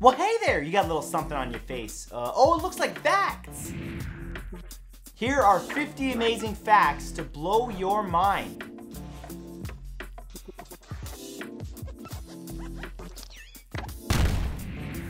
Well, hey there, you got a little something on your face. Oh, it looks like facts. Here are 50 amazing facts to blow your mind.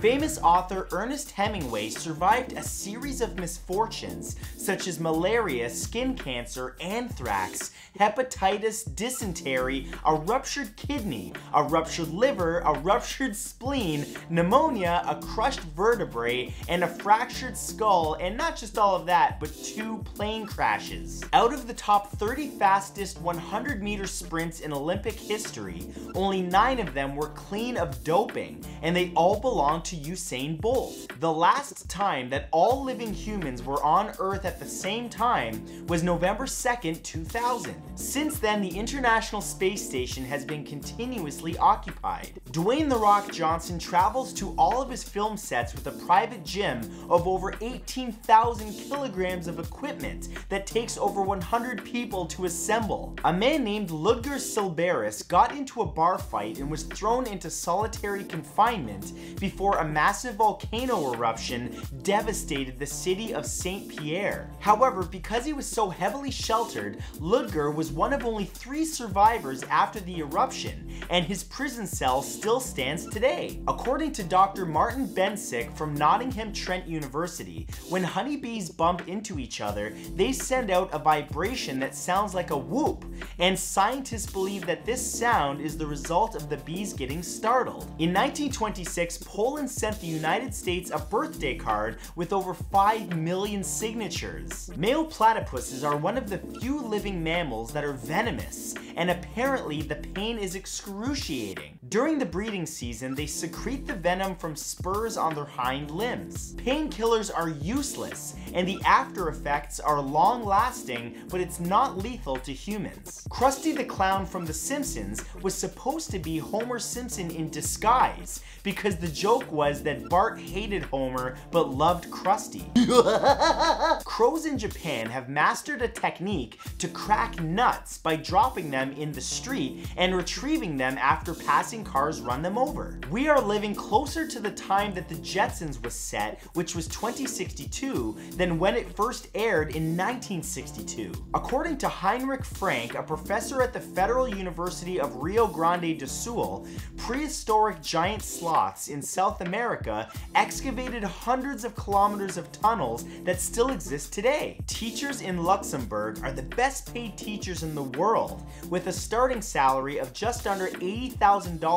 Famous author Ernest Hemingway survived a series of misfortunes such as malaria, skin cancer, anthrax, hepatitis, dysentery, a ruptured kidney, a ruptured liver, a ruptured spleen, pneumonia, a crushed vertebrae, and a fractured skull, and not just all of that, but 2 plane crashes. Out of the top 30 fastest 100-meter sprints in Olympic history, only 9 of them were clean of doping, and they all belong to Usain Bolt. The last time that all living humans were on Earth at the same time was November 2nd, 2000. Since then, the International Space Station has been continuously occupied. Dwayne "The Rock" Johnson travels to all of his film sets with a private gym of over 18,000 kilograms of equipment that takes over 100 people to assemble. A man named Ludger Silberis got into a bar fight and was thrown into solitary confinement before a massive volcano eruption devastated the city of St. Pierre. However, because he was so heavily sheltered, Ludger was one of only 3 survivors after the eruption, and his prison cell still stands today. According to Dr. Martin Bensick from Nottingham Trent University, when honeybees bump into each other, they send out a vibration that sounds like a whoop, and scientists believe that this sound is the result of the bees getting startled. In 1926, Poland sent the United States a birthday card with over 5 million signatures. Male platypuses are one of the few living mammals that are venomous, and apparently the pain is excruciating. During the breeding season, they secrete the venom from spurs on their hind limbs. Painkillers are useless, and the after effects are long-lasting, but it's not lethal to humans. Krusty the Clown from The Simpsons was supposed to be Homer Simpson in disguise, because the joke was that Bart hated Homer but loved Krusty. Crows in Japan have mastered a technique to crack nuts by dropping them in the street and retrieving them after passing cars run them over. We are living closer to the time that The Jetsons was set, which was 2062, than when it first aired in 1962. According to Heinrich Frank, a professor at the Federal University of Rio Grande do Sul, prehistoric giant sloths in South America excavated hundreds of kilometers of tunnels that still exist today. Teachers in Luxembourg are the best paid teachers in the world, with a starting salary of just under $80,000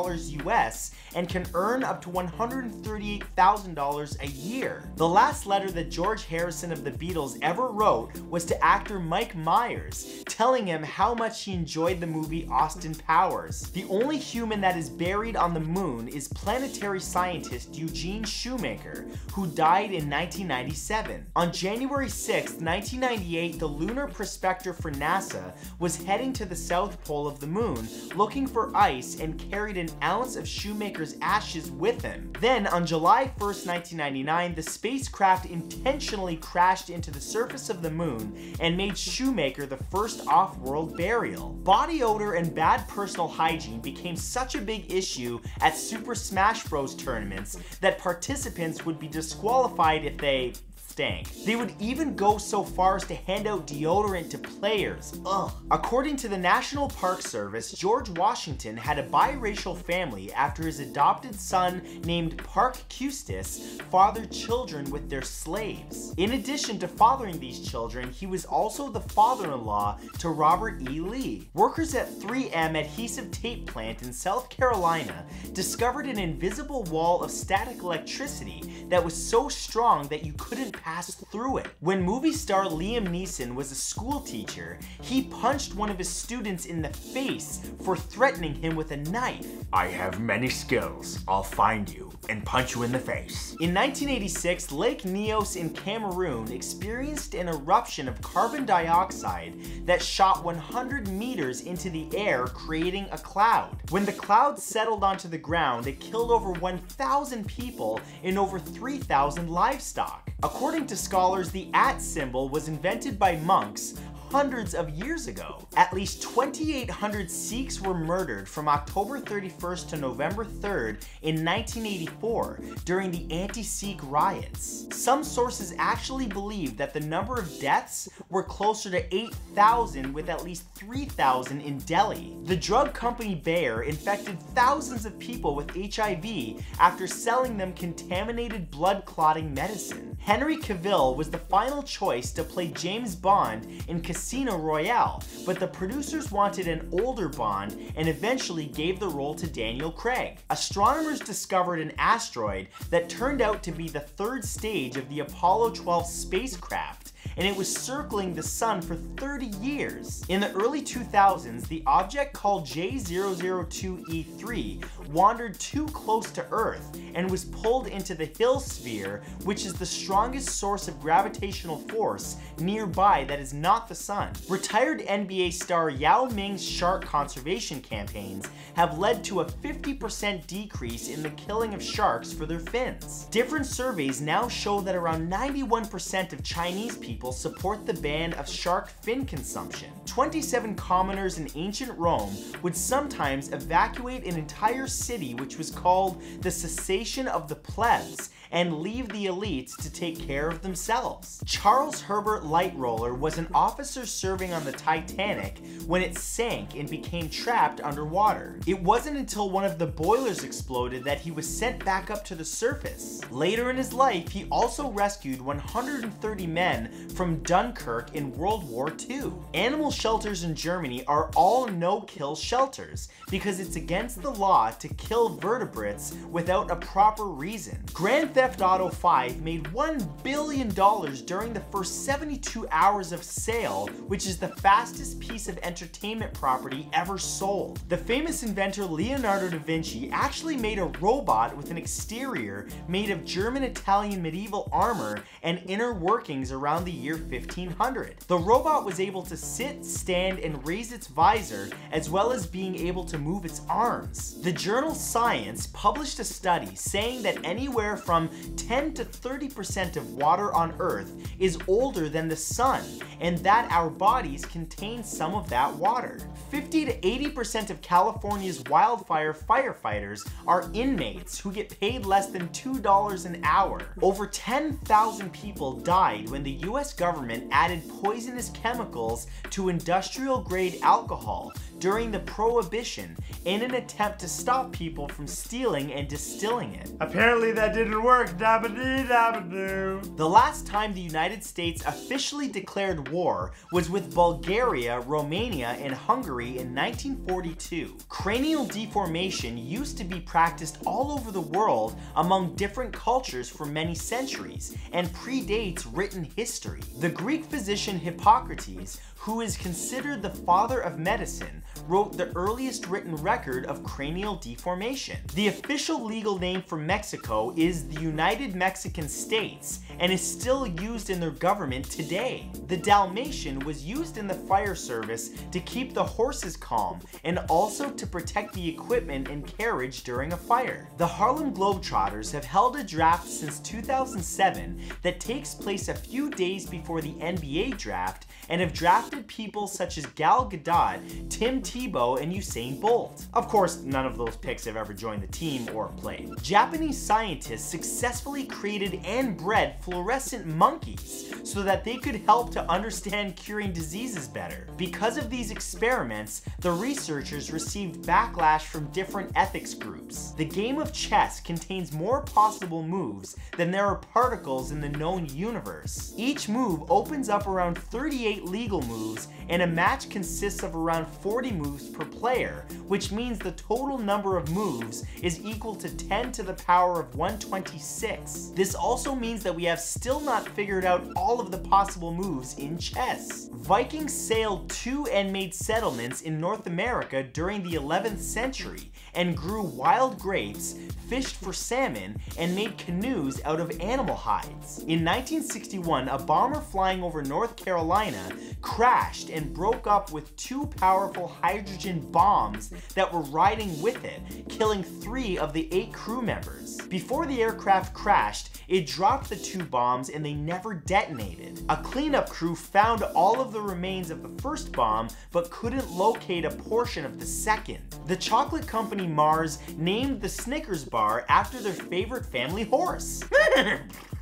US and can earn up to $138,000 a year. The last letter that George Harrison of the Beatles ever wrote was to actor Mike Myers, telling him how much he enjoyed the movie Austin Powers. The only human that is buried on the moon is planetary scientist Eugene Shoemaker, who died in 1997. On January 6, 1998, the Lunar Prospector for NASA was heading to the south pole of the moon, looking for ice, and carried an ounce of Shoemaker's ashes with him. Then, on July 1st, 1999, the spacecraft intentionally crashed into the surface of the moon and made Shoemaker the first off-world burial. Body odor and bad personal hygiene became such a big issue at Super Smash Bros. Tournaments that participants would be disqualified if they stank. They would even go so far as to hand out deodorant to players. Ugh. According to the National Park Service, George Washington had a biracial family after his adopted son named Park Custis fathered children with their slaves. In addition to fathering these children, he was also the father-in-law to Robert E. Lee. Workers at 3M Adhesive Tape Plant in South Carolina discovered an invisible wall of static electricity that was so strong that you couldn't pass through it. When movie star Liam Neeson was a school teacher, he punched one of his students in the face for threatening him with a knife. I have many skills. I'll find you and punch you in the face. In 1986, Lake Nyos in Cameroon experienced an eruption of carbon dioxide that shot 100 meters into the air, creating a cloud. When the cloud settled onto the ground, it killed over 1,000 people and over 3,000 livestock. According to scholars, the @ symbol was invented by monks hundreds of years ago. At least 2,800 Sikhs were murdered from October 31st to November 3rd in 1984 during the anti-Sikh riots. Some sources actually believe that the number of deaths were closer to 8,000, with at least 3,000 in Delhi. The drug company Bayer infected thousands of people with HIV after selling them contaminated blood clotting medicine. Henry Cavill was the final choice to play James Bond in Casino Royale, but the producers wanted an older Bond and eventually gave the role to Daniel Craig. Astronomers discovered an asteroid that turned out to be the third stage of the Apollo 12 spacecraft, and it was circling the sun for 30 years. In the early 2000s, the object called J002E3 wandered too close to Earth and was pulled into the Hill sphere, which is the strongest source of gravitational force nearby that is not the sun. Retired NBA star Yao Ming's shark conservation campaigns have led to a 50% decrease in the killing of sharks for their fins. Different surveys now show that around 91% of Chinese people support the ban of shark fin consumption. 27 commoners in ancient Rome would sometimes evacuate an entire city, which was called the cessation of the plebs, and leave the elites to take care of themselves. Charles Herbert Lightroller was an officer serving on the Titanic when it sank and became trapped underwater. It wasn't until one of the boilers exploded that he was sent back up to the surface. Later in his life, he also rescued 130 men from Dunkirk in World War II. Animal shelters in Germany are all no-kill shelters because it's against the law to kill vertebrates without a proper reason. Grand Theft Auto 5 made $1 billion during the first 72 hours of sale, which is the fastest piece of entertainment property ever sold. The famous inventor Leonardo da Vinci actually made a robot with an exterior made of German-Italian medieval armor and inner workings around the year 1500. The robot was able to sit, stand, and raise its visor, as well as being able to move its arms. The journal Science published a study saying that anywhere from 10 to 30% of water on Earth is older than the sun, and that our bodies contain some of that water. 50 to 80% of California's wildfire firefighters are inmates who get paid less than $2 an hour. Over 10,000 people died when the US government added poisonous chemicals to industrial-grade alcohol during the Prohibition in an attempt to stop people from stealing and distilling it. Apparently that didn't work, dabba-dee-dabba-doo. The last time the United States officially declared war was with Bulgaria, Romania, and Hungary in 1942. Cranial deformation used to be practiced all over the world among different cultures for many centuries and predates written history. The Greek physician Hippocrates, who is considered the father of medicine, wrote the earliest written record of cranial deformation. The official legal name for Mexico is the United Mexican States and is still used in their government today. The Dalmatian was used in the fire service to keep the horses calm and also to protect the equipment and carriage during a fire. The Harlem Globetrotters have held a draft since 2007 that takes place a few days before the NBA draft and have drafted people such as Gal Gadot, Tim Tebow, and Usain Bolt. Of course, none of those picks have ever joined the team or played. Japanese scientists successfully created and bred fluorescent monkeys so that they could help to understand curing diseases better. Because of these experiments, the researchers received backlash from different ethics groups. The game of chess contains more possible moves than there are particles in the known universe. Each move opens up around 38 legal moves, and a match consists of around 40 moves per player, which means the total number of moves is equal to 10 to the power of 126. This also means that we have still not figured out all of the possible moves in chess. Vikings sailed to and made settlements in North America during the 11th century and grew wild grapes, fished for salmon, and made canoes out of animal hides. In 1961, a bomber flying over North Carolina crashed and broke up with two powerful hydrogen bombs that were riding with it, killing 3 of the 8 crew members. Before the aircraft crashed, it dropped the 2 bombs and they never detonated. A cleanup crew found all of the remains of the first bomb but couldn't locate a portion of the second. The chocolate company Mars named the Snickers bar after their favorite family horse.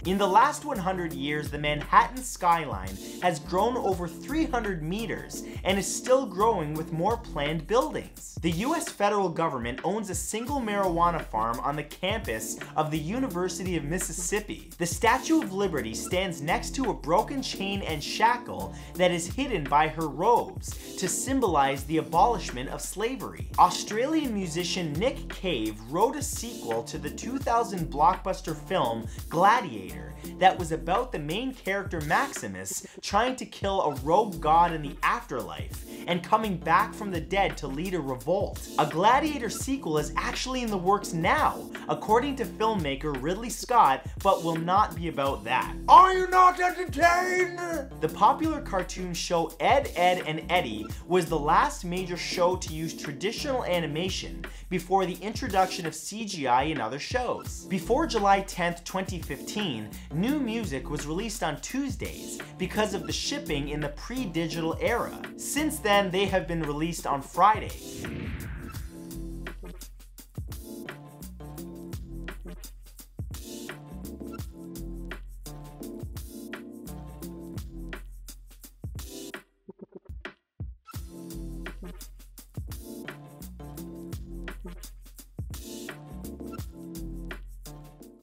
In the last 100 years, the Manhattan skyline has grown over 300 meters and is still growing with more planned buildings. The US federal government owns a single marijuana farm on the campus of the University of Mississippi. The Statue of Liberty stands next to a broken chain and shackle that is hidden by her robes to symbolize the abolishment of slavery. Australian musician Nick Cave wrote a sequel to the 2000 blockbuster film Gladiator that was about the main character Maximus trying to kill a rogue god in the afterlife and coming back from the dead to lead a revolt. A Gladiator sequel is actually in the works now, according to filmmaker Ridley Scott, but will not be about that. Are you not entertained? The popular cartoon show Ed, Edd and Eddy was the last major show to use traditional animation before the introduction of CGI in other shows. Before July 10th, 2015, new music was released on Tuesdays because of the shipping in the pre-digital era. Since then, they have been released on Fridays.